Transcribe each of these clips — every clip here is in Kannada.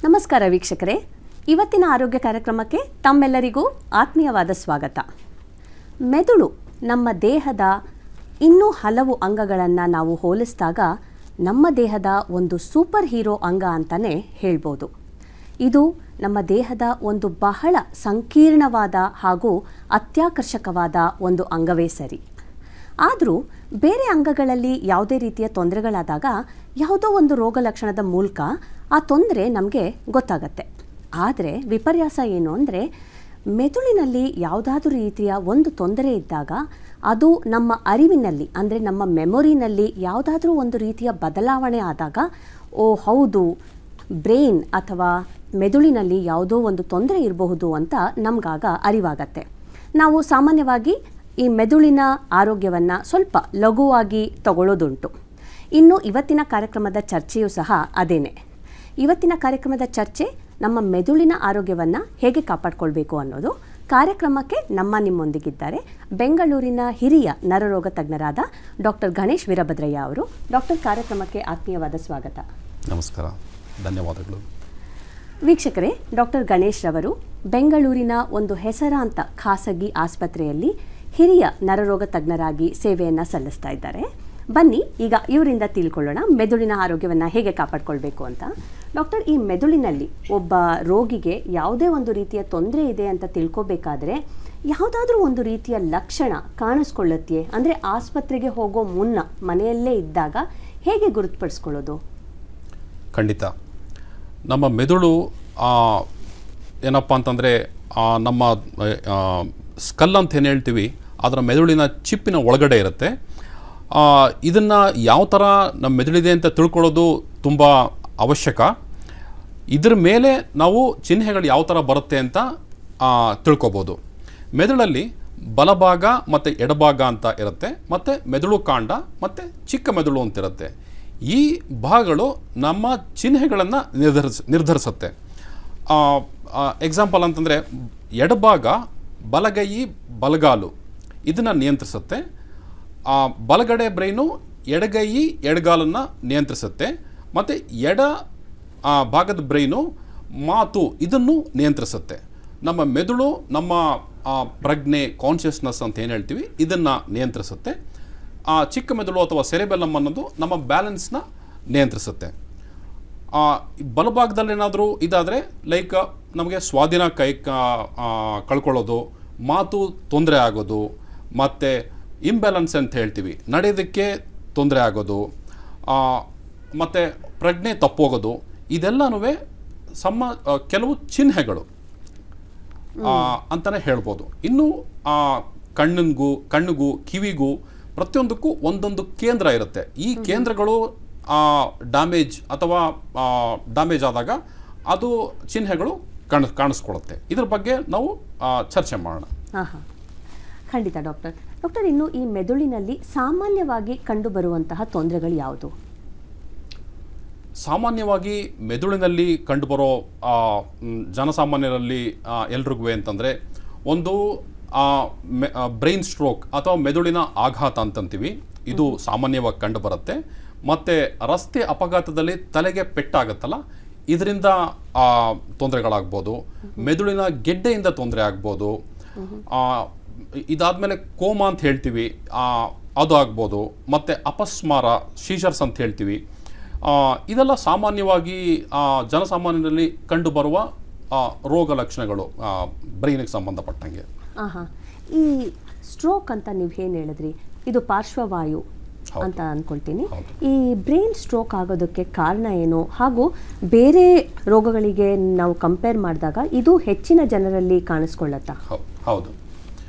ನಮಸ್ಕಾರ ವೀಕ್ಷಕರೇ, ಇವತ್ತಿನ ಆರೋಗ್ಯ ಕಾರ್ಯಕ್ರಮಕ್ಕೆ ತಮ್ಮೆಲ್ಲರಿಗೂ ಆತ್ಮೀಯವಾದ ಸ್ವಾಗತ. ಮೆದುಳು ನಮ್ಮ ದೇಹದ ಇನ್ನೂ ಹಲವು ಅಂಗಗಳನ್ನು ನಾವು ಹೋಲಿಸಿದಾಗ ನಮ್ಮ ದೇಹದ ಒಂದು ಸೂಪರ್ ಹೀರೋ ಅಂಗ ಅಂತಲೇ ಹೇಳ್ಬೋದು. ಇದು ನಮ್ಮ ದೇಹದ ಒಂದು ಬಹಳ ಸಂಕೀರ್ಣವಾದ ಹಾಗೂ ಅತ್ಯಾಕರ್ಷಕವಾದ ಒಂದು ಅಂಗವೇ ಸರಿ. ಆದರೂ ಬೇರೆ ಅಂಗಗಳಲ್ಲಿ ಯಾವುದೇ ರೀತಿಯ ತೊಂದರೆಗಳಾದಾಗ ಯಾವುದೋ ಒಂದು ರೋಗ ಲಕ್ಷಣದ ಮೂಲಕ ಆ ತೊಂದರೆ ನಮಗೆ ಗೊತ್ತಾಗತ್ತೆ. ಆದರೆ ವಿಪರ್ಯಾಸ ಏನು ಅಂದರೆ, ಮೆದುಳಿನಲ್ಲಿ ಯಾವುದಾದ್ರೂ ರೀತಿಯ ಒಂದು ತೊಂದರೆ ಇದ್ದಾಗ ಅದು ನಮ್ಮ ಅರಿವಿನಲ್ಲಿ ಅಂದರೆ ನಮ್ಮ ಮೆಮೊರಿನಲ್ಲಿ ಯಾವುದಾದ್ರೂ ಒಂದು ರೀತಿಯ ಬದಲಾವಣೆ ಆದಾಗ ಓ ಹೌದು, ಬ್ರೈನ್ ಅಥವಾ ಮೆದುಳಿನಲ್ಲಿ ಯಾವುದೋ ಒಂದು ತೊಂದರೆ ಇರಬಹುದು ಅಂತ ನಮಗಾಗ ಅರಿವಾಗತ್ತೆ. ನಾವು ಸಾಮಾನ್ಯವಾಗಿ ಈ ಮೆದುಳಿನ ಆರೋಗ್ಯವನ್ನು ಸ್ವಲ್ಪ ಲಘುವಾಗಿ ತಗೊಳ್ಳೋದುಂಟು. ಇನ್ನು ಇವತ್ತಿನ ಕಾರ್ಯಕ್ರಮದ ಚರ್ಚೆಯೂ ಸಹ ಅದೇನೆ. ಇವತ್ತಿನ ಕಾರ್ಯಕ್ರಮದ ಚರ್ಚೆ ನಮ್ಮ ಮೆದುಳಿನ ಆರೋಗ್ಯವನ್ನು ಹೇಗೆ ಕಾಪಾಡಿಕೊಳ್ಬೇಕು ಅನ್ನೋದು. ಕಾರ್ಯಕ್ರಮಕ್ಕೆ ನಿಮ್ಮೊಂದಿಗಿದ್ದಾರೆ ಬೆಂಗಳೂರಿನ ಹಿರಿಯ ನರರೋಗ ತಜ್ಞರಾದ ಡಾಕ್ಟರ್ ಗಣೇಶ್ ವೀರಭದ್ರಯ್ಯ ಅವರು. ಡಾಕ್ಟರ್, ಕಾರ್ಯಕ್ರಮಕ್ಕೆ ಆತ್ಮೀಯವಾದ ಸ್ವಾಗತ. ನಮಸ್ಕಾರ, ಧನ್ಯವಾದಗಳು. ವೀಕ್ಷಕರೇ, ಡಾಕ್ಟರ್ ಗಣೇಶ್ ರವರು ಬೆಂಗಳೂರಿನ ಒಂದು ಹೆಸರಾಂತ ಖಾಸಗಿ ಆಸ್ಪತ್ರೆಯಲ್ಲಿ ಹಿರಿಯ ನರರೋಗ ತಜ್ಞರಾಗಿ ಸೇವೆಯನ್ನು ಸಲ್ಲಿಸ್ತಾ ಇದ್ದಾರೆ. ಬನ್ನಿ ಈಗ ಇವರಿಂದ ತಿಳ್ಕೊಳ್ಳೋಣ ಮೆದುಳಿನ ಆರೋಗ್ಯವನ್ನು ಹೇಗೆ ಕಾಪಾಡಿಕೊಳ್ಬೇಕು ಅಂತ. ಡಾಕ್ಟರ್, ಈ ಮೆದುಳಿನಲ್ಲಿ ಒಬ್ಬ ರೋಗಿಗೆ ಯಾವುದೇ ಒಂದು ರೀತಿಯ ತೊಂದರೆ ಇದೆ ಅಂತ ತಿಳ್ಕೊಬೇಕಾದ್ರೆ ಯಾವುದಾದ್ರೂ ಒಂದು ರೀತಿಯ ಲಕ್ಷಣ ಕಾಣಿಸ್ಕೊಳ್ಳುತ್ತೆ ಅಂದರೆ ಆಸ್ಪತ್ರೆಗೆ ಹೋಗೋ ಮುನ್ನ ಮನೆಯಲ್ಲೇ ಇದ್ದಾಗ ಹೇಗೆ ಗುರುತುಪಡಿಸ್ಕೊಳ್ಳೋದು? ಖಂಡಿತ. ನಮ್ಮ ಮೆದುಳು ಏನಪ್ಪ ಅಂತಂದರೆ ನಮ್ಮ ಸ್ಕಲ್ ಅಂತ ಏನು ಹೇಳ್ತೀವಿ, ಅದರ ಮೆದುಳಿನ ಚಿಪ್ಪಿನ ಒಳಗಡೆ ಇರುತ್ತೆ. ಇದನ್ನು ಯಾವ ಥರ ನಮ್ಮ ಮೆದುಳಿದೆ ಅಂತ ತಿಳ್ಕೊಳ್ಳೋದು ತುಂಬ ಅವಶ್ಯಕ. ಇದ್ರ ಮೇಲೆ ನಾವು ಚಿಹ್ನೆಗಳು ಯಾವ ಥರ ಬರುತ್ತೆ ಅಂತ ತಿಳ್ಕೊಬೋದು. ಮೆದುಳಲ್ಲಿ ಬಲಭಾಗ ಮತ್ತು ಎಡಭಾಗ ಅಂತ ಇರುತ್ತೆ, ಮತ್ತು ಮೆದುಳು ಕಾಂಡ ಮತ್ತು ಚಿಕ್ಕ ಮೆದುಳು ಅಂತಿರುತ್ತೆ. ಈ ಭಾಗಗಳು ನಮ್ಮ ಚಿಹ್ನೆಗಳನ್ನು ನಿರ್ಧರಿಸುತ್ತೆ. ಎಕ್ಸಾಂಪಲ್ ಅಂತಂದರೆ, ಎಡಭಾಗ ಬಲಗೈ ಬಲಗಾಲು ಇದನ್ನು ನಿಯಂತ್ರಿಸುತ್ತೆ. ಬಲಗಡೆ ಬ್ರೈನು ಎಡಗೈ ಎಡಗಾಲನ್ನು ನಿಯಂತ್ರಿಸುತ್ತೆ, ಮತ್ತು ಎಡ ಭಾಗದ ಬ್ರೈನು ಮಾತು ಇದನ್ನು ನಿಯಂತ್ರಿಸುತ್ತೆ. ನಮ್ಮ ಮೆದುಳು ನಮ್ಮ ಪ್ರಜ್ಞೆ, ಕಾನ್ಷಿಯಸ್ನೆಸ್ ಅಂತ ಏನು ಹೇಳ್ತೀವಿ, ಇದನ್ನು ನಿಯಂತ್ರಿಸುತ್ತೆ. ಚಿಕ್ಕ ಮೆದುಳು ಅಥವಾ ಸೆರೆಬೆಲ್ಲಮ್ ಅನ್ನೋದು ನಮ್ಮ ಬ್ಯಾಲೆನ್ಸ್ನ ನಿಯಂತ್ರಿಸುತ್ತೆ. ಬಲಭಾಗದಲ್ಲಿ ಏನಾದರೂ ಇದಾದರೆ ಲೈಕ್ ನಮಗೆ ಸ್ವಾಧೀನ ಕಳ್ಕೊಳ್ಳೋದು, ಮಾತು ತೊಂದರೆ ಆಗೋದು, ಮತ್ತು ಇಂಬ್ಯಾಲೆನ್ಸ್ ಅಂತ ಹೇಳ್ತೀವಿ, ನಡೆಯೋದಕ್ಕೆ ತೊಂದರೆ ಆಗೋದು, ಮತ್ತು ಪ್ರಜ್ಞೆ ತಪ್ಪೋಗೋದು, ಇದೆಲ್ಲನೂ ಕೆಲವು ಚಿಹ್ನೆಗಳು ಅಂತಲೇ ಹೇಳ್ಬೋದು. ಇನ್ನು ಕಣ್ಣಿಗೂ ಕಿವಿಗೂ ಪ್ರತಿಯೊಂದಕ್ಕೂ ಒಂದೊಂದು ಕೇಂದ್ರ ಇರುತ್ತೆ. ಈ ಕೇಂದ್ರಗಳು ಡ್ಯಾಮೇಜ್ ಆದಾಗ ಅದು ಚಿಹ್ನೆಗಳು ಕಾಣಿಸ್ಕೊಳ್ಳುತ್ತೆ. ಇದ್ರ ಬಗ್ಗೆ ನಾವು ಚರ್ಚೆ ಮಾಡೋಣ. ಖಂಡಿತ ಡಾಕ್ಟರ್. ಡಾಕ್ಟರ್, ಇನ್ನು ಈ ಮೆದುಳಿನಲ್ಲಿ ಸಾಮಾನ್ಯವಾಗಿ ಕಂಡುಬರುವಂತಹ ತೊಂದರೆಗಳು ಯಾವುದು? ಸಾಮಾನ್ಯವಾಗಿ ಮೆದುಳಿನಲ್ಲಿ ಕಂಡುಬರೋ ಜನಸಾಮಾನ್ಯರಲ್ಲಿ ಎಲ್ರಿಗೂ ಅಂತಂದರೆ, ಒಂದು ಬ್ರೈನ್ ಸ್ಟ್ರೋಕ್ ಅಥವಾ ಮೆದುಳಿನ ಆಘಾತ ಅಂತಂತೀವಿ, ಇದು ಸಾಮಾನ್ಯವಾಗಿ ಕಂಡುಬರುತ್ತೆ. ಮತ್ತು ರಸ್ತೆ ಅಪಘಾತದಲ್ಲಿ ತಲೆಗೆ ಪೆಟ್ಟಾಗತ್ತಲ್ಲ, ಇದರಿಂದ ತೊಂದರೆಗಳಾಗ್ಬೋದು. ಮೆದುಳಿನ ಗೆಡ್ಡೆಯಿಂದ ತೊಂದರೆ ಆಗ್ಬೋದು. ಇದಾದಮೇಲೆ ಕೋಮಾ ಅಂತ ಹೇಳ್ತೀವಿ, ಅದು ಆಗ್ಬೋದು. ಮತ್ತು ಅಪಸ್ಮಾರ, ಸೀಜರ್ಸ್ ಅಂತ ಹೇಳ್ತೀವಿ. ಇದೆಲ್ಲ ಸಾಮಾನ್ಯವಾಗಿ ಜನಸಾಮಾನ್ಯರಲ್ಲಿ ಕಂಡುಬರುವ ರೋಗ ಲಕ್ಷಣಗಳು ಬ್ರೈನಿಗೆ ಸಂಬಂಧಪಟ್ಟಂಗೆ. ಈ ಸ್ಟ್ರೋಕ್ ಅಂತ ನೀವು ಏನು ಹೇಳಿದ್ರಿ, ಇದು ಪಾರ್ಶ್ವವಾಯು ಅಂತ ಅಂದ್ಕೊಳ್ತೀನಿ. ಈ ಬ್ರೈನ್ ಸ್ಟ್ರೋಕ್ ಆಗೋದಕ್ಕೆ ಕಾರಣ ಏನು, ಹಾಗೂ ಬೇರೆ ರೋಗಗಳಿಗೆ ನಾವು ಕಂಪೇರ್ ಮಾಡಿದಾಗ ಇದು ಹೆಚ್ಚಿನ ಜನರಲ್ಲಿ ಕಾಣಿಸ್ಕೊಳ್ಳುತ್ತಾ? ಹೌದು.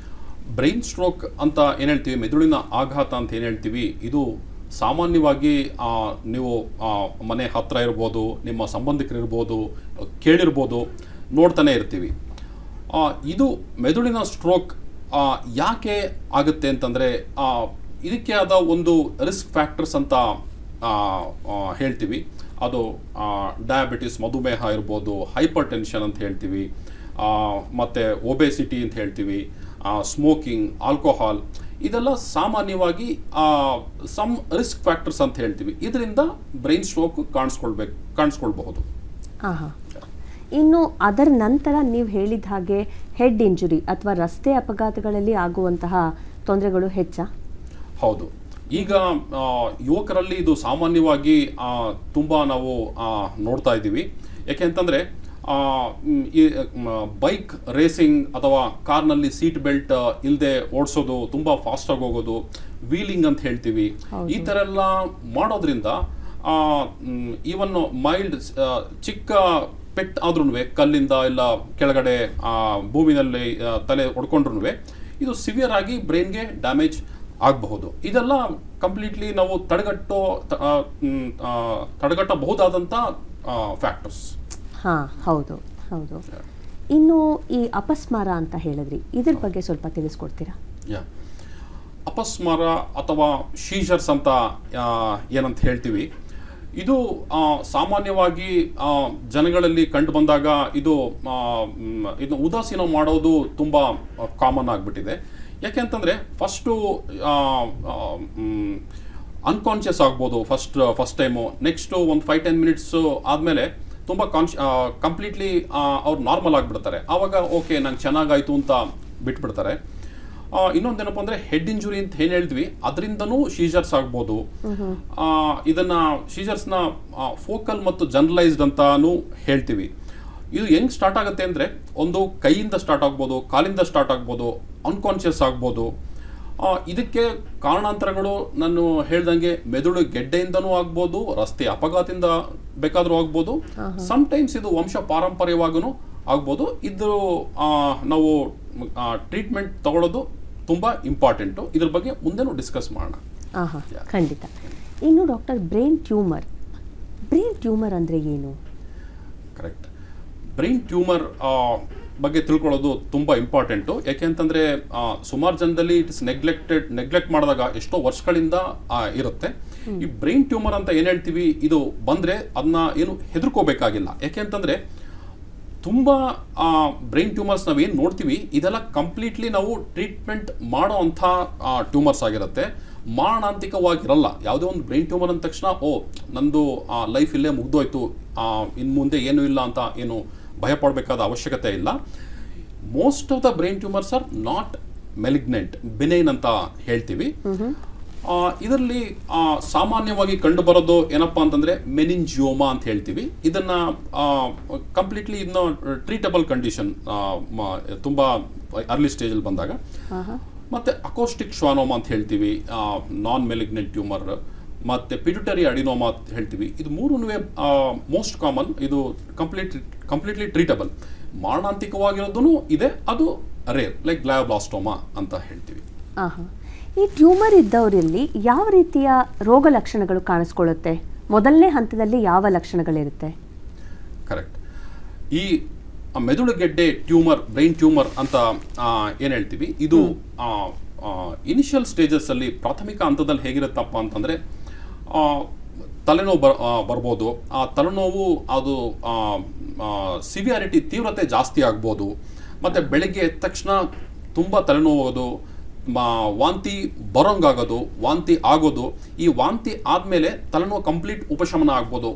ಬ್ರೈನ್ ಸ್ಟ್ರೋಕ್ ಅಂತ ಏನು ಹೇಳ್ತೀವಿ, ಮೆದುಳಿನ ಆಘಾತ ಅಂತ ಏನು ಹೇಳ್ತೀವಿ, ಇದು ಸಾಮಾನ್ಯವಾಗಿ ನೀವು ಮನೆ ಹತ್ತಿರ ಇರ್ಬೋದು, ನಿಮ್ಮ ಸಂಬಂಧಿಕರಿರ್ಬೋದು, ಕೇಳಿರ್ಬೋದು, ನೋಡ್ತಾನೆ ಇರ್ತೀವಿ. ಇದು ಮೆದುಳಿನ ಸ್ಟ್ರೋಕ್ ಯಾಕೆ ಆಗುತ್ತೆ ಅಂತಂದರೆ, ಇದಕ್ಕೆ ಆದ ಒಂದು ರಿಸ್ಕ್ ಫ್ಯಾಕ್ಟರ್ಸ್ ಅಂತ ಹೇಳ್ತೀವಿ. ಅದು ಡಯಾಬಿಟಿಸ್, ಮಧುಮೇಹ ಇರ್ಬೋದು, ಹೈಪರ್ ಟೆನ್ಷನ್ ಅಂತ ಹೇಳ್ತೀವಿ, ಮತ್ತು ಒಬೆಸಿಟಿ ಅಂತ ಹೇಳ್ತೀವಿ, ಸ್ಮೋಕಿಂಗ್, ಆಲ್ಕೋಹಾಲ್, ಇದೆಲ್ಲ ಸಾಮಾನ್ಯವಾಗಿ ಸಮ್ ರಿಸ್ಕ್ ಫ್ಯಾಕ್ಟರ್ಸ್ ಅಂತ ಹೇಳ್ತೀವಿ. ಇದರಿಂದ ಬ್ರೈನ್ ಸ್ಟ್ರೋಕ್ ಕಾಣಿಸ್ಕೊಳ್ಬಹುದು. ಹಾಂ ಹಾಂ. ಇನ್ನು ಅದರ ನಂತರ ನೀವು ಹೇಳಿದ ಹಾಗೆ ಹೆಡ್ ಇಂಜುರಿ ಅಥವಾ ರಸ್ತೆ ಅಪಘಾತಗಳಲ್ಲಿ ಆಗುವಂತಹ ತೊಂದರೆಗಳು ಹೆಚ್ಚಾ? ಹೌದು. ಈಗ ಯುವಕರಲ್ಲಿ ಇದು ಸಾಮಾನ್ಯವಾಗಿ ತುಂಬ ನಾವು ನೋಡ್ತಾ ಇದ್ದೀವಿ. ಯಾಕೆ ಅಂತಂದರೆ ಈ ಬೈಕ್ ರೇಸಿಂಗ್ ಅಥವಾ ಕಾರ್ನಲ್ಲಿ ಸೀಟ್ ಬೆಲ್ಟ್ ಇಲ್ಲದೆ ಓಡಿಸೋದು, ತುಂಬ ಫಾಸ್ಟಾಗಿ ಹೋಗೋದು, ವೀಲಿಂಗ್ ಅಂತ ಹೇಳ್ತೀವಿ, ಈ ಥರ ಎಲ್ಲ ಮಾಡೋದ್ರಿಂದ ಈವನ್ ಮೈಲ್ಡ್ ಚಿಕ್ಕ ಪೆಟ್ ಆದ್ರೂ ಕಲ್ಲಿಂದ ಇಲ್ಲ ಕೆಳಗಡೆ ಭೂಮಿನಲ್ಲಿ ತಲೆ ಹೊಡ್ಕೊಂಡ್ರೂ ಇದು ಸಿವಿಯರ್ ಆಗಿ ಬ್ರೈನ್ಗೆ ಡ್ಯಾಮೇಜ್ ಆಗಬಹುದು. ಇದೆಲ್ಲ ಕಂಪ್ಲೀಟ್ಲಿ ನಾವು ತಡೆಗಟ್ಟಬಹುದಾದಂಥ ಫ್ಯಾಕ್ಟರ್ಸ್. ಹಾಂ, ಹೌದು ಹೌದು. ಇನ್ನು ಈ ಅಪಸ್ಮಾರ ಅಂತ ಹೇಳಿದ್ರಿ, ಇದ್ರ ಬಗ್ಗೆ ಸ್ವಲ್ಪ ತಿಳಿಸ್ಕೊಡ್ತೀರಾ? ಅಪಸ್ಮಾರ ಅಥವಾ ಶೀಜರ್ಸ್ ಅಂತ ಏನಂತ ಹೇಳ್ತೀವಿ, ಇದು ಸಾಮಾನ್ಯವಾಗಿ ಜನಗಳಲ್ಲಿ ಕಂಡು ಬಂದಾಗ ಇದು ಉದಾಸೀನ ಮಾಡೋದು ತುಂಬ ಕಾಮನ್ ಆಗಿಬಿಟ್ಟಿದೆ. ಯಾಕೆಂತಂದರೆ ಫಸ್ಟು ಅನ್ಕಾನ್ಷಿಯಸ್ ಆಗ್ಬೋದು ಫಸ್ಟ್ ಟೈಮು, ನೆಕ್ಸ್ಟು ಒಂದು 5-10 ಮಿನಿಟ್ಸು ಆದಮೇಲೆ ತುಂಬ ಕಂಪ್ಲೀಟ್ಲಿ ಅವ್ರು ನಾರ್ಮಲ್ ಆಗಿಬಿಡ್ತಾರೆ. ಆವಾಗ ಓಕೆ ನಂಗೆ ಚೆನ್ನಾಗಾಯಿತು ಅಂತ ಬಿಟ್ಬಿಡ್ತಾರೆ. ಇನ್ನೊಂದೇನಪ್ಪ ಅಂದರೆ ಹೆಡ್ ಇಂಜುರಿ ಅಂತ ಏನು ಹೇಳಿದ್ವಿ, ಅದರಿಂದನೂ ಶೀಜರ್ಸ್ ಆಗ್ಬೋದು. ಇದನ್ನು ಶೀಜರ್ಸ್ನ ಫೋಕಲ್ ಮತ್ತು ಜನರಲೈಸ್ಡ್ ಅಂತಾನು ಹೇಳ್ತೀವಿ. ಇದು ಹೆಂಗೆ ಸ್ಟಾರ್ಟ್ ಆಗುತ್ತೆ ಅಂದರೆ ಒಂದು ಕೈಯಿಂದ ಸ್ಟಾರ್ಟ್ ಆಗ್ಬೋದು, ಕಾಲಿಂದ ಸ್ಟಾರ್ಟ್ ಆಗ್ಬೋದು, ಅನ್ಕಾನ್ಷಿಯಸ್ ಆಗ್ಬೋದು. ಇದಕ್ಕೆ ಕಾರಣಾಂತರಗಳು ನಾನು ಹೇಳ್ದಂಗೆ ಮೆದುಳು ಗೆಡ್ಡೆಯಿಂದನೂ ಆಗ್ಬೋದು, ರಸ್ತೆ ಅಪಘಾತದಿಂದ ಬೇಕಾದರೂ ಆಗ್ಬೋದು, ಸಮ್ಟೈಮ್ಸ್ ಇದು ವಂಶ ಪಾರಂಪರ್ಯವಾಗೂ ಆಗ್ಬೋದು. ಇದು ನಾವು ಟ್ರೀಟ್ಮೆಂಟ್ ತಗೊಳ್ಳೋದು ತುಂಬ ಇಂಪಾರ್ಟೆಂಟು. ಇದ್ರ ಬಗ್ಗೆ ಮುಂದೆನೂ ಡಿಸ್ಕಸ್ ಮಾಡೋಣ. ಖಂಡಿತ. ಇನ್ನು ಡಾಕ್ಟರ್, ಬ್ರೈನ್ ಟ್ಯೂಮರ್ ಅಂದರೆ ಏನು? ಕರೆಕ್ಟ್. ಬ್ರೈನ್ ಟ್ಯೂಮರ್ ಬಗ್ಗೆ ತಿಳ್ಕೊಳ್ಳೋದು ತುಂಬ ಇಂಪಾರ್ಟೆಂಟು. ಯಾಕೆ ಅಂತಂದರೆ ಸುಮಾರು ಜನದಲ್ಲಿ ಇಟ್ಸ್ ನೆಗ್ಲೆಕ್ಟ್ ಮಾಡಿದಾಗ ಎಷ್ಟೋ ವರ್ಷಗಳಿಂದ ಇರುತ್ತೆ. ಈ ಬ್ರೈನ್ ಟ್ಯೂಮರ್ ಅಂತ ಏನು ಹೇಳ್ತೀವಿ, ಇದು ಬಂದರೆ ಅದನ್ನ ಏನು ಹೆದರ್ಕೋಬೇಕಾಗಿಲ್ಲ. ಯಾಕೆ ಅಂತಂದರೆ ತುಂಬ ಬ್ರೈನ್ ಟ್ಯೂಮರ್ಸ್ ನಾವೇನು ನೋಡ್ತೀವಿ ಇದೆಲ್ಲ ಕಂಪ್ಲೀಟ್ಲಿ ನಾವು ಟ್ರೀಟ್ಮೆಂಟ್ ಮಾಡೋ ಅಂಥ ಟ್ಯೂಮರ್ಸ್ ಆಗಿರುತ್ತೆ, ಮಾರಣಾಂತಿಕವಾಗಿರಲ್ಲ. ಯಾವುದೇ ಒಂದು ಬ್ರೈನ್ ಟ್ಯೂಮರ್ ಅಂದ ತಕ್ಷಣ ನಂದು ಲೈಫ್ ಇಲ್ಲೇ ಮುಗ್ದೋಯ್ತು, ಇನ್ನು ಮುಂದೆ ಏನೂ ಇಲ್ಲ ಅಂತ ಏನು ಭಯ ಪಡಬೇಕಾದ ಅವಶ್ಯಕತೆ ಇಲ್ಲ. Most of the brain tumours are not malignant, benign ಅಂತ ಹೇಳ್ತೀವಿ. ಇದರಲ್ಲಿ ಸಾಮಾನ್ಯವಾಗಿ ಕಂಡುಬರೋದು ಏನಪ್ಪಾ ಅಂತಂದರೆ ಮೆನಿಂಜಿಯೋಮಾ ಅಂತ ಹೇಳ್ತೀವಿ. ಇದನ್ನು ಕಂಪ್ಲೀಟ್ಲಿ ಇದನ್ನ ಟ್ರೀಟಬಲ್ ಕಂಡೀಷನ್ ತುಂಬ ಅರ್ಲಿ ಸ್ಟೇಜಲ್ಲಿ ಬಂದಾಗ. ಮತ್ತು ಅಕೋಸ್ಟಿಕ್ ಶ್ವಾನೋಮಾ ಅಂತ ಹೇಳ್ತೀವಿ, ನಾನ್ ಮೆಲಿಗ್ನೆಂಟ್ ಟ್ಯೂಮರ್. ಮತ್ತು ಪಿಟ್ಯುಟರಿ ಅಡಿನೋಮಾ ಅಂತ ಹೇಳ್ತೀವಿ. ಇದು ಮೂರೂ ಮೋಸ್ಟ್ ಕಾಮನ್. ಇದು ಕಂಪ್ಲೀಟ್ಲಿ ಟ್ರೀಟಬಲ್. ಮಾರಣಾಂತಿಕವಾಗಿರೋದೂ ಇದೆ, ಅದು ರೇರ್, ಲೈಕ್ ಗ್ಲಯೋಬ್ಲಾಸ್ಟೋಮಾ ಅಂತ ಹೇಳ್ತೀವಿ. ಈ ಟ್ಯೂಮರ್ ಇದ್ದವರಲ್ಲಿ ಯಾವ ರೀತಿಯ ರೋಗ ಲಕ್ಷಣಗಳು ಕಾಣಿಸ್ಕೊಳ್ಳುತ್ತೆ? ಮೊದಲನೇ ಹಂತದಲ್ಲಿ ಯಾವ ಲಕ್ಷಣಗಳಿರುತ್ತೆ? ಕರೆಕ್ಟ್. ಈ ಮೆದುಳುಗೆಡ್ಡೆ ಟ್ಯೂಮರ್, ಬ್ರೈನ್ ಟ್ಯೂಮರ್ ಅಂತ ಏನು ಹೇಳ್ತೀವಿ, ಇದು ಇನಿಷಿಯಲ್ ಸ್ಟೇಜಸ್ಸಲ್ಲಿ ಪ್ರಾಥಮಿಕ ಹಂತದಲ್ಲಿ ಹೇಗಿರುತ್ತಪ್ಪ ಅಂತಂದರೆ ತಲೆನೋವು ಬರ್ಬೋದು. ಆ ತಲೆನೋವು ಅದು ಸಿವಿಯಾರಿಟಿ, ತೀವ್ರತೆ ಜಾಸ್ತಿ ಆಗ್ಬೋದು. ಮತ್ತು ಬೆಳಗ್ಗೆ ಎದ್ದ ತಕ್ಷಣ ತುಂಬ ತಲೆನೋವುದು, ವಾಂತಿ ಬರೋಂಗಾಗೋದು, ವಾಂತಿ ಆಗೋದು. ಈ ವಾಂತಿ ಆದಮೇಲೆ ತಲೆನೋವು ಕಂಪ್ಲೀಟ್ ಉಪಶಮನ ಆಗ್ಬೋದು,